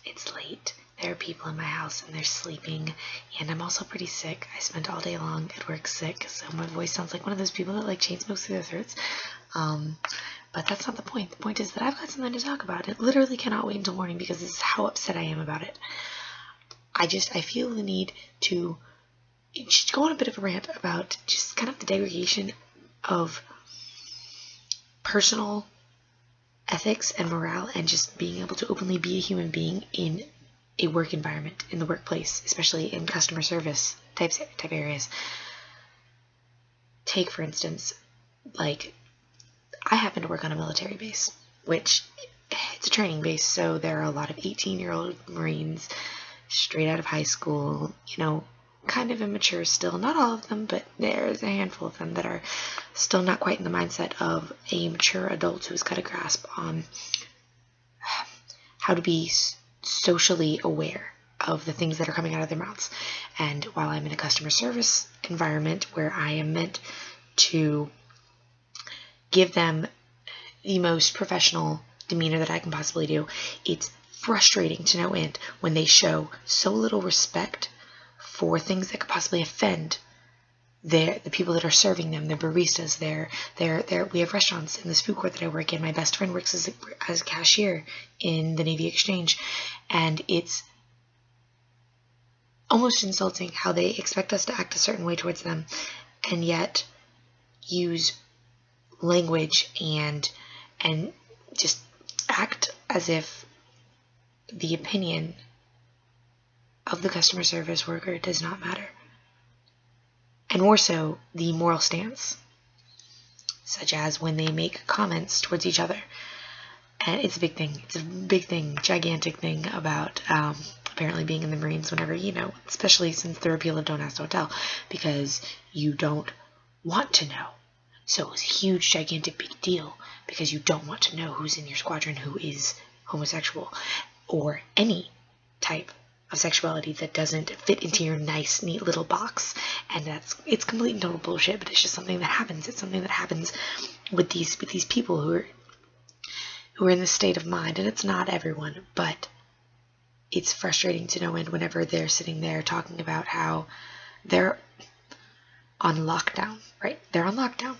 it's late. There are people in my house and they're sleeping, and I'm also pretty sick. I spent all day long at work sick, so my voice sounds like one of those people that like chain smokes through their throats. But that's not the point. The point is that I've got something to talk about. It literally cannot wait until morning because this is how upset I am about it. I feel the need to just go on a bit of a rant about just kind of the degradation of personal ethics and morale and just being able to openly be a human being in a work environment, in the workplace, especially in customer service type areas. Take, for instance, like, I happen to work on a military base, which it's a training base, so there are a lot of 18-year-old Marines straight out of high school, kind of immature still. Not all of them, but there's a handful of them that are still not quite in the mindset of a mature adult who's got a grasp on how to be socially aware of the things that are coming out of their mouths. And while I'm in a customer service environment where I am meant to give them the most professional demeanor that I can possibly do, it's frustrating to no end when they show so little respect for things that could possibly offend the people that are serving them, the baristas. We have restaurants in this food court that I work in. My best friend works as a cashier in the Navy Exchange, and it's almost insulting how they expect us to act a certain way towards them and yet use language and just act as if the opinion of the customer service worker does not matter. And more so, the moral stance, such as when they make comments towards each other. And it's a big thing. It's a big thing, gigantic thing about apparently being in the Marines whenever, especially since the repeal of Don't Ask, Don't Tell, because you don't want to know. So it's a huge, gigantic, big deal because you don't want to know who's in your squadron who is homosexual or any type of sexuality that doesn't fit into your nice, neat little box. And it's complete and total bullshit, but it's just something that happens. It's something that happens with these people who are in this state of mind. And it's not everyone, but it's frustrating to no end whenever they're sitting there talking about how they're on lockdown, right? They're on lockdown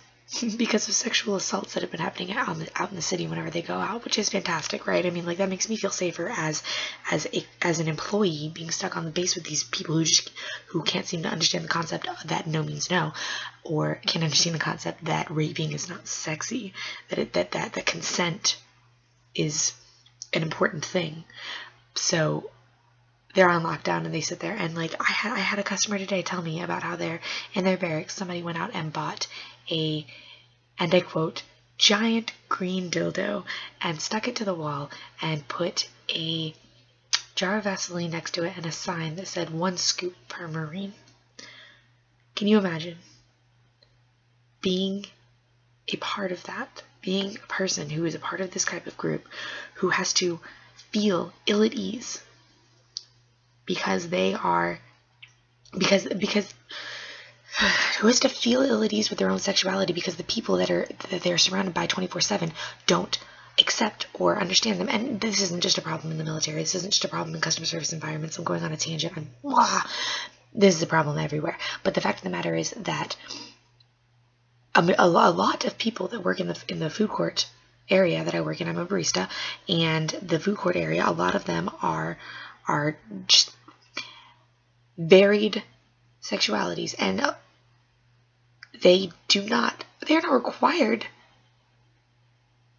because of sexual assaults that have been happening out in the city whenever they go out, which is fantastic, right? I mean, like, that makes me feel safer as an employee being stuck on the base with these people who can't seem to understand the concept that no means no, or can't understand the concept that raping is not sexy, that consent is an important thing. So they're on lockdown and they sit there and, like, I had a customer today tell me about how in their barracks somebody went out and bought and I quote, giant green dildo and stuck it to the wall and put a jar of Vaseline next to it and a sign that said 1 scoop per Marine. Can you imagine being a part of that? Being a person who is a part of this type of group who has to feel ill at ease because who has to feel ill at ease with their own sexuality because the people that they're surrounded by 24/7 don't accept or understand them. And this isn't just a problem in the military. This isn't just a problem in customer service environments. I'm going on a tangent. This is a problem everywhere. But the fact of the matter is that a lot of people that work in the food court area that I work in, I'm a barista, and the food court area, a lot of them are just varied sexualities, and they're not required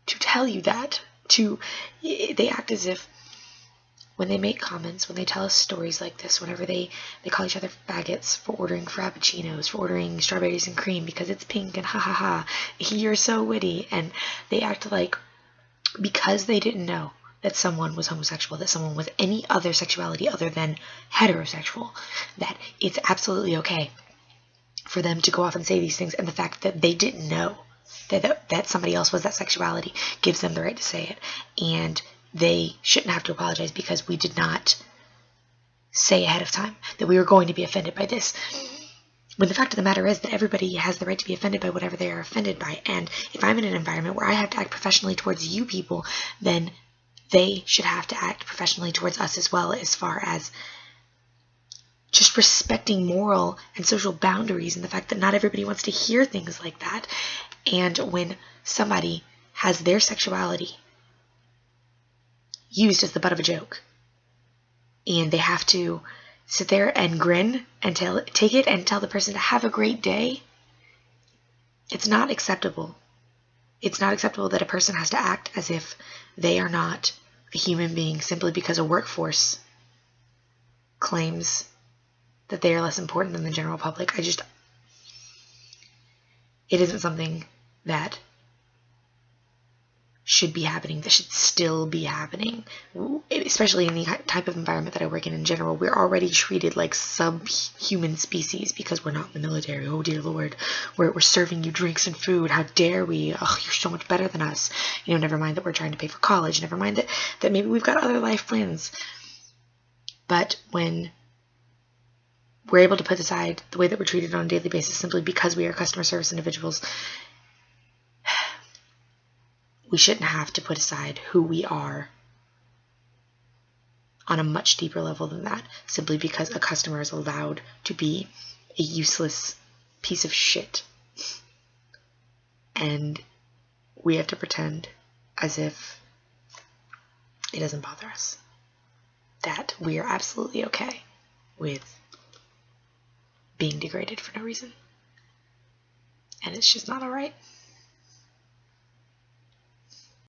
to tell you that. They act as if when they make comments, when they tell us stories like this, whenever they call each other faggots for ordering frappuccinos, for ordering strawberries and cream because it's pink and ha ha ha, you're so witty, and they act like because they didn't know that someone was homosexual, that someone was any other sexuality other than heterosexual, that it's absolutely okay for them to go off and say these things, and the fact that they didn't know that somebody else was that sexuality gives them the right to say it, and they shouldn't have to apologize because we did not say ahead of time that we were going to be offended by this. When the fact of the matter is that everybody has the right to be offended by whatever they are offended by, and if I'm in an environment where I have to act professionally towards you people, then they should have to act professionally towards us as well, as far as just respecting moral and social boundaries, and the fact that not everybody wants to hear things like that. And when somebody has their sexuality used as the butt of a joke, and they have to sit there and grin and take it and tell the person to have a great day, it's not acceptable. It's not acceptable that a person has to act as if they are not a human being simply because a workforce claims that they are less important than the general public. It isn't something that should be happening, that should still be happening, especially in the type of environment that I work in general. We're already treated like subhuman species because we're not in the military. Oh dear Lord, we're serving you drinks and food. How dare we? Oh, you're so much better than us. Never mind that we're trying to pay for college. Never mind that maybe we've got other life plans. But when we're able to put aside the way that we're treated on a daily basis simply because we are customer service individuals, we shouldn't have to put aside who we are on a much deeper level than that, simply because a customer is allowed to be a useless piece of shit. And we have to pretend as if it doesn't bother us, that we are absolutely okay with being degraded for no reason. And it's just not alright.